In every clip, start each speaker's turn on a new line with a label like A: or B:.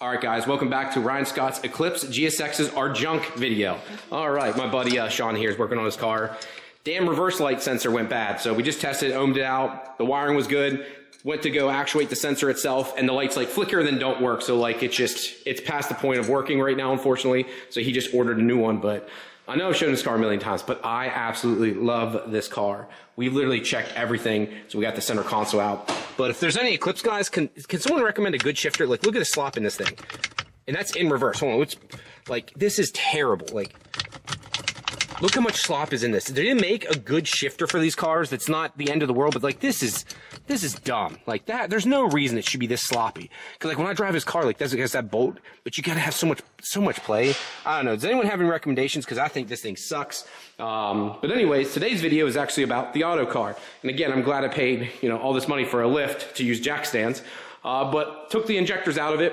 A: All right, guys, welcome back to Ryan Scott's Eclipse GSX's Our Junk video. All right, my buddy Sean here is working on his car. Damn reverse light sensor went bad, so we just tested it, ohmed it out. The wiring was good. Went to go actuate the sensor itself, and the lights like flicker and then don't work. So like it's past the point of working right now, unfortunately. So he just ordered a new one, but I know I've shown this car a million times, but I absolutely love this car. We've literally checked everything, so we got the center console out. But if there's any Eclipse guys, can someone recommend a good shifter? Like, look at the slop in this thing. And that's in reverse. Hold on, like, this is terrible. Like, look how much slop is in this. They didn't make a good shifter for these cars. That's not the end of the world, but like, this is dumb. Like that, there's no reason it should be this sloppy. Cause like when I drive his car, like that's against that bolt, but you gotta have so much play. I don't know. Does anyone have any recommendations? Cause I think this thing sucks. But anyways, today's video is actually about the auto car. And again, I'm glad I paid, all this money for a lift to use jack stands, but took the injectors out of it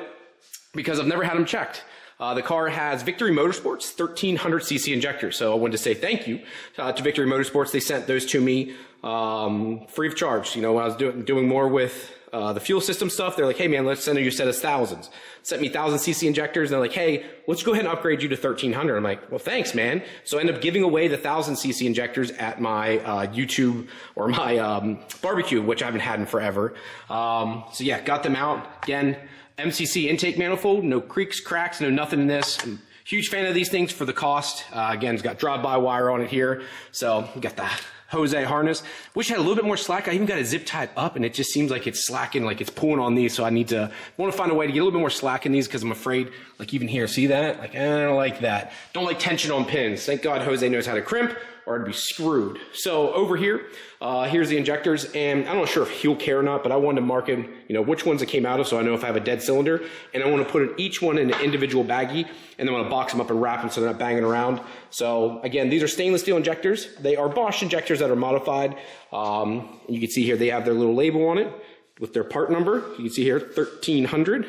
A: because I've never had them checked. The car has Victory Motorsports 1300cc injectors. So I wanted to say thank you to Victory Motorsports. They sent those to me free of charge. When I was doing more with the fuel system stuff, they're like, hey man, let's send you a set of thousands. Sent me 1000cc injectors, and they're like, hey, let's go ahead and upgrade you to 1300. I'm like, well, thanks, man. So I ended up giving away the 1000cc injectors at my YouTube or my barbecue, which I haven't had in forever. So yeah, got them out. Again, MCC intake manifold, no creaks, cracks, no nothing in this. I'm a huge fan of these things for the cost. Again, it's got drive-by wire on it here. So we got the Jose harness. Wish I had a little bit more slack. I even got it zip tied up, and it just seems like it's slacking, like it's pulling on these. So I want to find a way to get a little bit more slack in these because I'm afraid, like even here, see that? Like, I don't like that. Don't like tension on pins. Thank God Jose knows how to crimp, or I'd be screwed. So over here, here's the injectors, and I'm not sure if he'll care or not, but I wanted to mark him, which ones it came out of, so I know if I have a dead cylinder, and I want to put each one in an individual baggie, and then I want to box them up and wrap them so they're not banging around. So again, these are stainless steel injectors. They are Bosch injectors that are modified. You can see here they have their little label on it with their part number. You can see here 1300.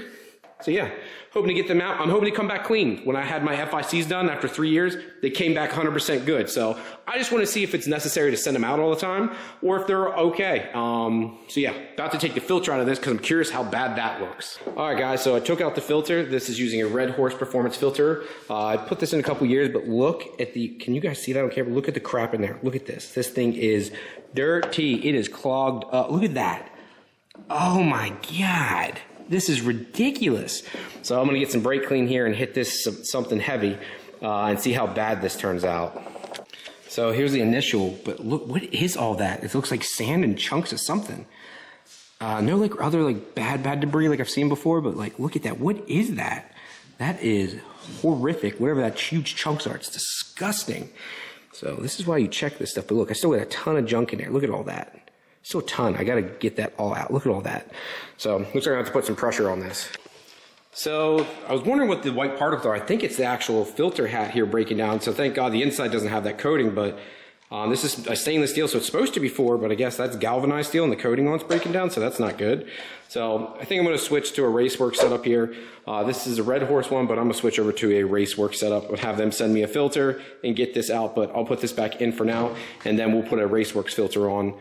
A: So yeah, hoping to get them out. I'm hoping to come back clean. When I had my FICs done after 3 years, they came back 100% good. So I just want to see if it's necessary to send them out all the time or if they're okay. So yeah, about to take the filter out of this because I'm curious how bad that looks. All right, guys, so I took out the filter. This is using a LedWorx performance filter. I put this in a couple years, but look at can you guys see that on camera? Look at the crap in there. Look at this. This thing is dirty. It is clogged up. Look at that. Oh my God. This is ridiculous. So I'm gonna get some brake clean here and hit this something heavy and see how bad this turns out. So here's the initial, but look, what is all that? It looks like sand and chunks of something. No like other like bad debris like I've seen before, but like look at that. What is that? That is horrific, whatever that huge chunks are. It's disgusting. So this is why you check this stuff, but look, I still got a ton of junk in there. Look at all that. Still a ton. I gotta get that all out. Look at all that. So looks like I have to put some pressure on this. So I was wondering what the white particles are. I think it's the actual filter hat here breaking down. So thank God the inside doesn't have that coating, but this is a stainless steel, so it's supposed to be 4, but I guess that's galvanized steel and the coating on it's breaking down, so that's not good. So I think I'm gonna switch to a RaceWorks setup here. This is a RedHorse one, but I'm gonna switch over to a RaceWorks setup. I'll have them send me a filter and get this out, but I'll put this back in for now, and then we'll put a RaceWorks filter on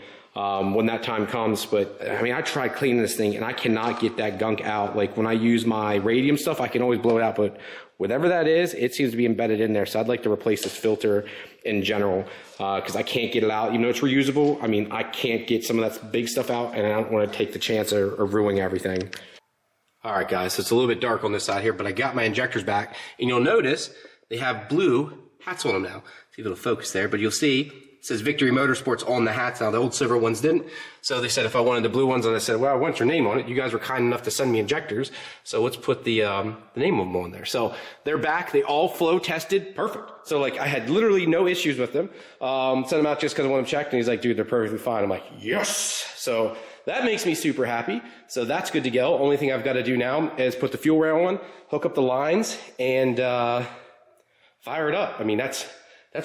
A: when that time comes. But I mean, I tried cleaning this thing and I cannot get that gunk out. Like when I use my radium stuff, I can always blow it out, but whatever that is, it seems to be embedded in there. So I'd like to replace this filter in general because I can't get it out. Even though it's reusable, I mean, I can't get some of that big stuff out, and I don't want to take the chance of ruining everything. All right, guys, so it's a little bit dark on this side here, but I got my injectors back, and you'll notice they have blue hats on them now. See if it'll focus there, but you'll see it says Victory Motorsports on the hats now. The old silver ones didn't. So they said if I wanted the blue ones, and I said, well, I want your name on it. You guys were kind enough to send me injectors, so let's put the name of them on there. So they're back. They all flow tested. Perfect. So like I had literally no issues with them. Sent them out just because I want them checked, and he's like, dude, they're perfectly fine. I'm like, yes. So that makes me super happy. So that's good to go. Only thing I've got to do now is put the fuel rail on, hook up the lines, and fire it up. I mean, that's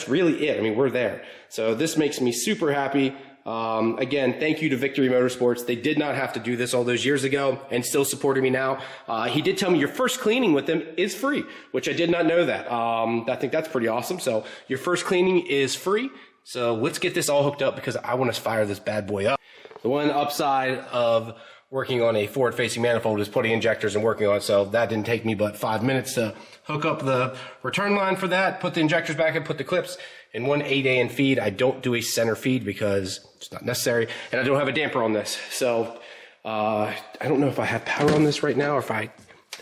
A: really it. I mean, we're there. So this makes me super happy. Again, thank you to Victory Motorsports. They did not have to do this all those years ago and still supporting me now. He did tell me your first cleaning with them is free, which I did not know that. I think that's pretty awesome. So your first cleaning is free. So let's get this all hooked up because I want to fire this bad boy up. The one upside of
B: working on a forward-facing manifold is putting injectors and working on it. So that didn't take me but 5 minutes to hook up the return line for that, put the injectors back in, put the clips in one 8AN feed. I don't do a center feed because it's not necessary, and I don't have a damper on this. So I don't know if I have power on this right now, or if did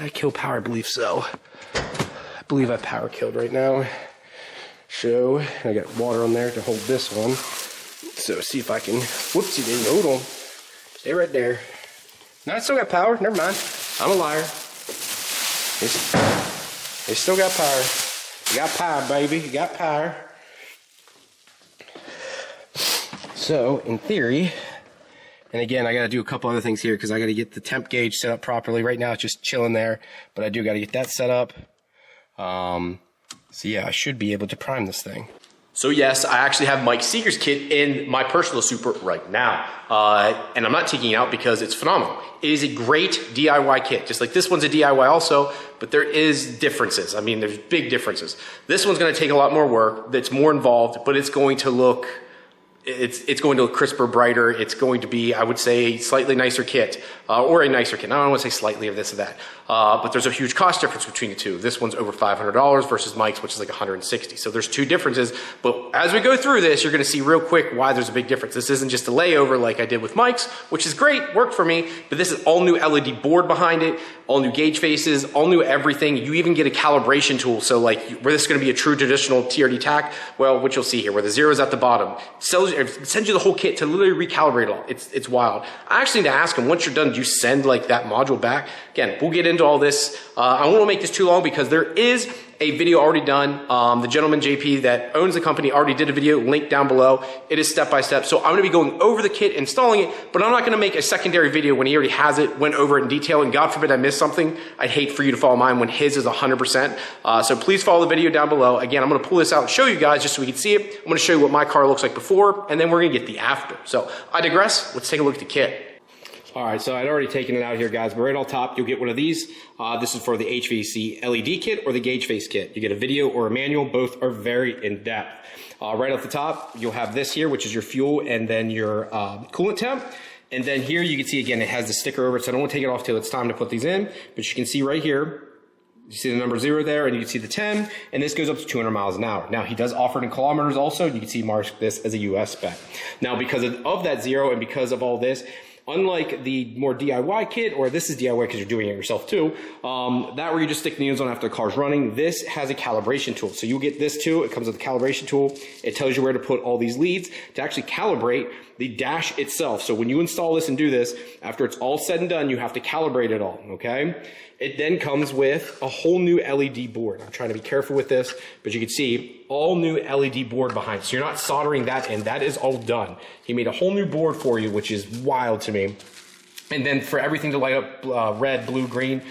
B: I kill power? I believe so. I believe I power killed right now. So I got water on there to hold this one. So see if I can, whoopsie daisy, hold on. Stay right there. No, I still got power, never mind. I'm a liar. They still got power. You got power, baby, you got power. So, in theory, and again, I gotta do a couple other things here because I gotta get the temp gauge set up properly. Right now it's just chilling there, but I do gotta get that set up. So yeah, I should be able to prime this thing.
C: So yes, I actually have Mike Seeger's kit in my personal Super right now. And I'm not taking it out because it's phenomenal. It is a great DIY kit, just like this one's a DIY also, but there is differences. I mean, there's big differences. This one's gonna take a lot more work, that's more involved, but it's going to look crisper, brighter. It's going to be, I would say, a slightly nicer kit, or a nicer kit. I don't want to say slightly of this or that, but there's a huge cost difference between the two. This one's over $500 versus Mike's, which is like $160. So there's two differences, but as we go through this, you're gonna see real quick why there's a big difference. This isn't just a layover like I did with Mike's, which is great, worked for me, but this is all new LED board behind it, all new gauge faces, all new everything. You even get a calibration tool. So like, where this is gonna be a true traditional TRD tack, well, what you'll see here, where the zero is at the bottom, it sends you the whole kit to literally recalibrate it all. It's wild. I actually need to ask him, once you're done, do you send like that module back? Again, we'll get into all this. I won't make this too long because there is a video already done. The gentleman, JP, that owns the company already did a video, link down below. It is step-by-step. So I'm gonna be going over the kit, installing it, but I'm not gonna make a secondary video when he already has it, went over it in detail, and God forbid I miss something. I'd hate for you to follow mine when his is 100%. So please follow the video down below. Again, I'm gonna pull this out and show you guys just so we can see it. I'm gonna show you what my car looks like before, and then we're gonna get the after. So I digress, let's take a look at the kit.
A: All right, so I'd already taken it out here, guys, but right on top, you'll get one of these. This is for the HVAC LED kit or the gauge face kit. You get a video or a manual. Both are very in-depth. Right off the top, you'll have this here, which is your fuel and then your coolant temp. And then here you can see, again, it has the sticker over it, so I don't want to take it off till it's time to put these in. But you can see right here, you see the number 0 there, and you can see the 10, and this goes up to 200 miles an hour. Now, he does offer it in kilometers also. You can see mark this as a US spec. Now, because of that 0 and because of all this, unlike the more DIY kit, or this is DIY because you're doing it yourself too, that where you just stick the needles on after the car's running, this has a calibration tool. So you'll get this too. It comes with a calibration tool. It tells you where to put all these leads to actually calibrate the dash itself. So when you install this and do this, after it's all said and done, you have to calibrate it all, okay? It then comes with a whole new LED board. I'm trying to be careful with this, but you can see all new LED board behind it. So you're not soldering that in. That is all done. He made a whole new board for you, which is wild to me. And then for everything to light up red, blue, green,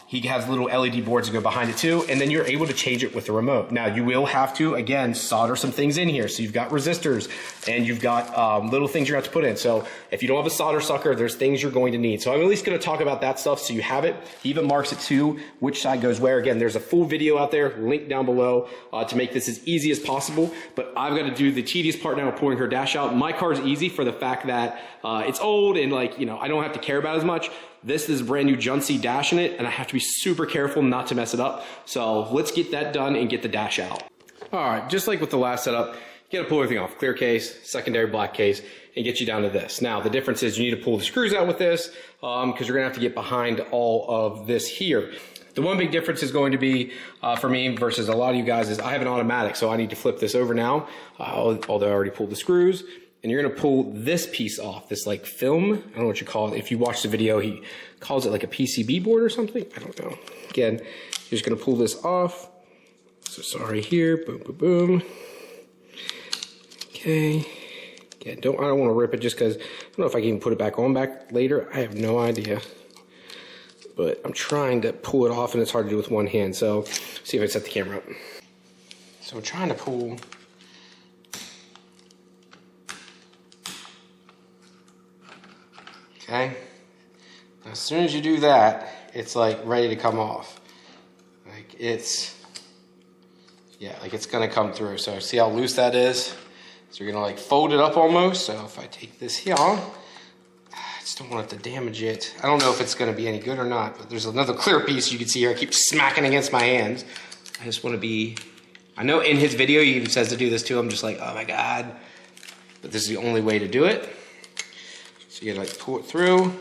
A: he has little LED boards that go behind it too, and then you're able to change it with the remote. Now you will have to, again, solder some things in here. So you've got resistors and you've got little things you're gonna have to put in. So if you don't have a solder sucker, there's things you're going to need. So I'm at least gonna talk about that stuff so you have it. He even marks it too, which side goes where. Again, there's a full video out there, link down below to make this as easy as possible. But I've got to do the tedious part now of pulling her dash out. My car's easy for the fact that it's old and like, you know, I don't have to care about it as much. This is a brand new Juncy dash in it, and I have to be super careful not to mess it up. So let's get that done and get the dash out. All right, just like with the last setup, you gotta pull everything off. Clear case, secondary black case, and get you down to this. Now, the difference is you need to pull the screws out with this because you're gonna have to get behind all of this here. The one big difference is going to be, for me versus a lot of you guys, is I have an automatic, so I need to flip this over now, although I already pulled the screws. And you're gonna pull this piece off, this like film, I don't know what you call it. If you watch the video, he calls it like a PCB board or something, I don't know. Again, you're just gonna pull this off. So sorry here, boom, boom, boom. Okay, again, I don't wanna rip it just because I don't know if I can even put it back on later. I have no idea. But I'm trying to pull it off and it's hard to do with one hand. So see if I set the camera up. So I'm trying to pull. Okay, now, as soon as you do that, it's like ready to come off. Like it's, yeah, like it's gonna come through. So see how loose that is? So you're gonna like fold it up almost. So if I take this here, just don't want it to damage it. I don't know if it's going to be any good or not, but there's another clear piece you can see here. I keep smacking against my hands. I just want to be, I know in his video he even says to do this too. I'm just like, oh my God. But this is the only way to do it. So you gotta like pull it through.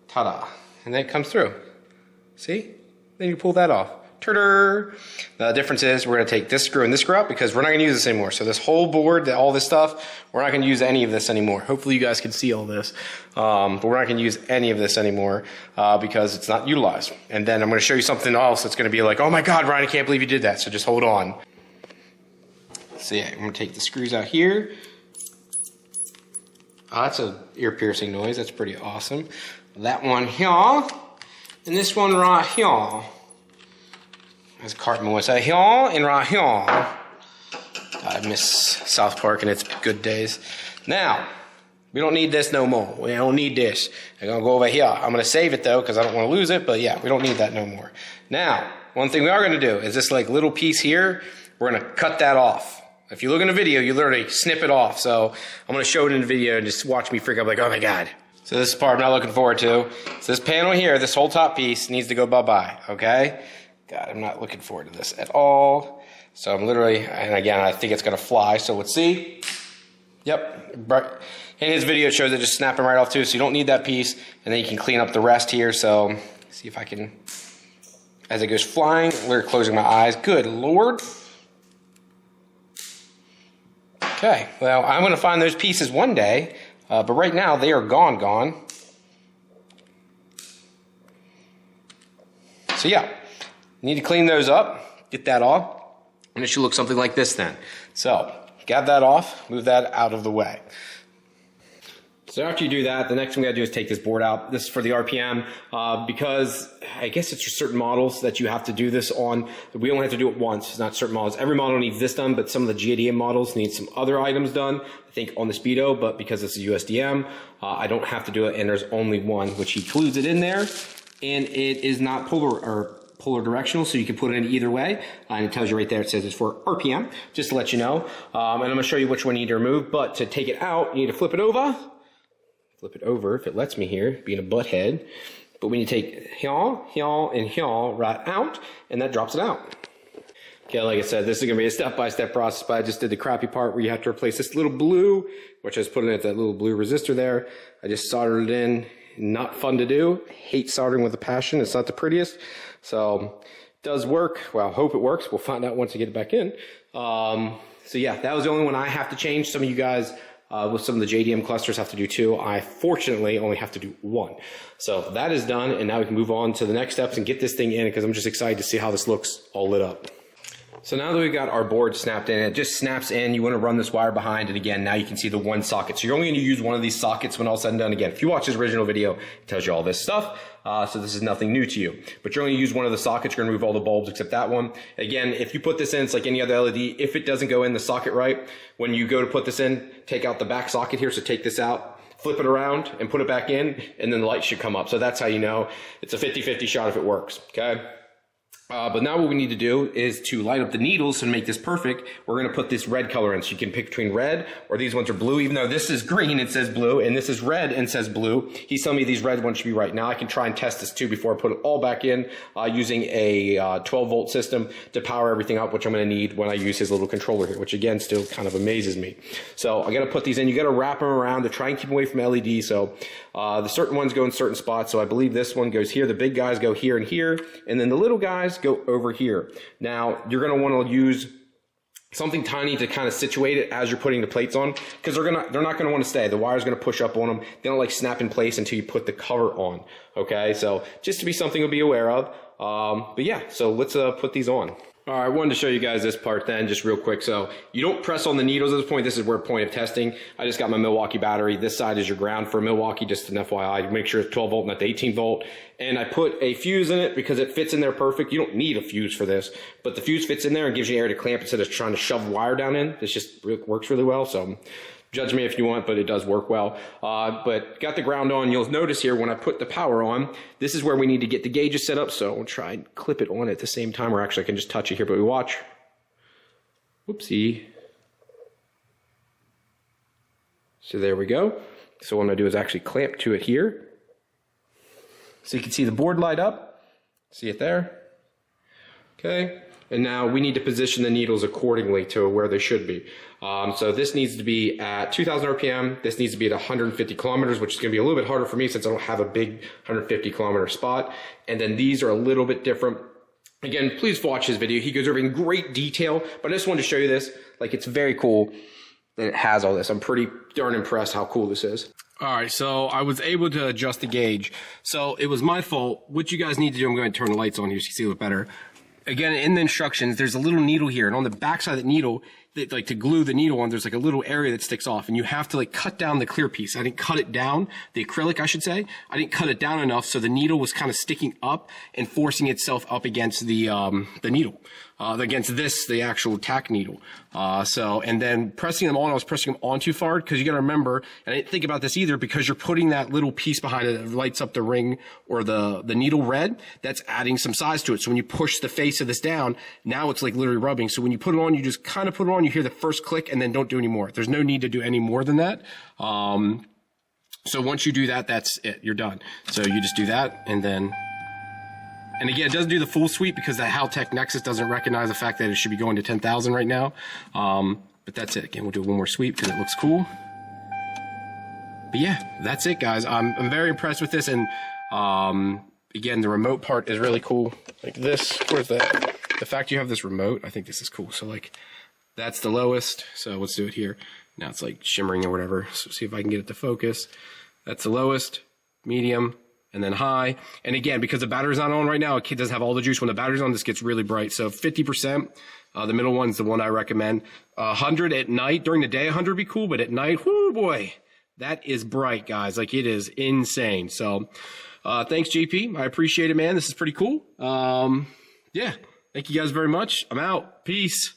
A: Ta-da. And then it comes through. See? Then you pull that off. Ta-da! The difference is we're gonna take this screw and this screw out because we're not gonna use this anymore. So this whole board, all this stuff, we're not gonna use any of this anymore. Hopefully you guys can see all this. But we're not gonna use any of this anymore because it's not utilized. And then I'm gonna show you something else that's gonna be like, oh my God, Ryan, I can't believe you did that. So just hold on. So yeah, I'm gonna take the screws out here. Oh, that's an ear-piercing noise. That's pretty awesome. That one here, and this one right here. As Cartman would say, here and right here. God, I miss South Park and its good days. Now, we don't need this no more. We don't need this. I'm gonna go over here. I'm gonna save it though, because I don't want to lose it, but yeah, we don't need that no more. Now, one thing we are gonna do is this like little piece here, we're gonna cut that off. If you look in the video, you literally snip it off. So I'm gonna show it in the video and just watch me freak out like, oh my God. So this is the part I'm not looking forward to. So this panel here, this whole top piece needs to go bye-bye, okay? God, I'm not looking forward to this at all. So I'm literally, and again, I think it's gonna fly, so let's see. Yep, in his video it shows it just snapping right off too, so you don't need that piece, and then you can clean up the rest here, so see if I can, as it goes flying, we're closing my eyes. Good Lord. Okay, well, I'm gonna find those pieces one day, but right now they are gone. So yeah, need to clean those up, get that off, and it should look something like this then. So, got that off, move that out of the way. So after you do that, the next thing we gotta do is take this board out. This is for the RPM, because I guess it's for certain models that you have to do this on. We only have to do it once, it's not certain models. Every model needs this done, but some of the GADM models need some other items done, I think on the Speedo, but because it's a USDM, I don't have to do it, and there's only one, which he includes it in there, and it is not polar directional, so you can put it in either way, and it tells you right there, it says it's for RPM, just to let you know. And I'm gonna show you which one you need to remove, but to take it out, you need to flip it over, if it lets me here, being a butthead. But we need to take here, and here right out, and that drops it out. Okay, like I said, this is gonna be a step-by-step process, but I just did the crappy part where you have to replace this little blue, which I was putting at that little blue resistor there. I just soldered it in, not fun to do. Hate soldering with a passion, it's not the prettiest. So, it does work. Well, I hope it works. We'll find out once I get it back in. So yeah, that was the only one I have to change. Some of you guys, with some of the JDM clusters have to do two. I fortunately only have to do one. So that is done, and now we can move on to the next steps and get this thing in, because I'm just excited to see how this looks all lit up. So now that we've got our board snapped in, it just snaps in. You want to run this wire behind, and again, now you can see the one socket. So you're only going to use one of these sockets when all said and done. Again, if you watch his original video, it tells you all this stuff. So this is nothing new to you. But you're only going to use one of the sockets. You're going to remove all the bulbs except that one. Again, if you put this in, it's like any other LED. If it doesn't go in the socket right, when you go to put this in, take out the back socket here. So take this out, flip it around, and put it back in, and then the light should come up. So that's how you know it's a 50-50 shot if it works, okay? But now what we need to do is to light up the needles and make this perfect. We're going to put this red color in, so you can pick between red, or these ones are blue. Even though this is green, it says blue, and this is red and says blue. He's telling me these red ones should be right. Now I can try and test this too before I put it all back in, using a 12-volt system to power everything up, which I'm going to need when I use his little controller here, which again still kind of amazes me. So I got to put these in. You got to wrap them around to try and keep them away from LED. So the certain ones go in certain spots. So I believe this one goes here. The big guys go here and here, and then the little guys go over here. Now you're going to want to use something tiny to kind of situate it as you're putting the plates on, because they're not going to want to stay. The wire's going to push up on them. They don't like snap in place until you put the cover on. Okay, so just to be something to be aware of. But yeah, so let's put these on. All right, I wanted to show you guys this part then, just real quick. So you don't press on the needles at this point. This is where point of testing. I just got my Milwaukee battery. This side is your ground for Milwaukee, just an FYI. Make sure it's 12 volt, not the 18 volt. And I put a fuse in it because it fits in there perfect. You don't need a fuse for this, but the fuse fits in there and gives you air to clamp instead of trying to shove wire down in. This just works really well. So judge me if you want, but it does work well. But got the ground on. You'll notice here when I put the power on, this is where we need to get the gauges set up. So I'll try and clip it on at the same time, or actually I can just touch it here, but we watch. Whoopsie. So there we go. So what I'm gonna do is actually clamp to it here. So you can see the board light up. See it there? Okay. And now we need to position the needles accordingly to where they should be. So this needs to be at 2,000 RPM. This needs to be at 150 kilometers, which is going to be a little bit harder for me since I don't have a big 150 kilometer spot. And then these are a little bit different. Again, please watch his video. He goes over in great detail, but I just wanted to show you this. Like, it's very cool that it has all this. I'm pretty darn impressed how cool this is.
B: All right, so I was able to adjust the gauge. So it was my fault. What you guys need to do, I'm going to turn the lights on here so you can see a little better. Again, in the instructions, there's a little needle here, and on the back side of the needle, like to glue the needle on, there's like a little area that sticks off, and you have to like cut down the clear piece. I didn't cut it down, the acrylic, I should say. I didn't cut it down enough, so the needle was kind of sticking up and forcing itself up against the needle, against the actual tack needle. And then pressing them on, I was pressing them on too far, because you got to remember, and I didn't think about this either, because you're putting that little piece behind it that lights up the ring or the needle red, that's adding some size to it. So when you push the face of this down, now it's like literally rubbing. So when you put it on, you just kind of put it on, you hear the first click, and then don't do any more. There's no need to do any more than that. So once you do that, that's it. You're done. So you just do that, and then... And again, it doesn't do the full sweep because the Haltech Nexus doesn't recognize the fact that it should be going to 10,000 right now. But that's it. Again, we'll do one more sweep because it looks cool. But yeah, that's it, guys. I'm very impressed with this. And again, the remote part is really cool. Like this, where's that? The fact you have this remote, I think this is cool. So like, that's the lowest. So let's do it here. Now it's like shimmering or whatever. So see if I can get it to focus. That's the lowest, medium, and then high. And again, because the battery's not on right now, it doesn't have all the juice. When the battery's on, this gets really bright. So 50%, the middle one's the one I recommend. 100 at night. During the day, 100 would be cool, but at night, whoo boy, that is bright, guys. Like, it is insane. So thanks, JP. I appreciate it, man. This is pretty cool. Yeah, thank you guys very much. I'm out. Peace.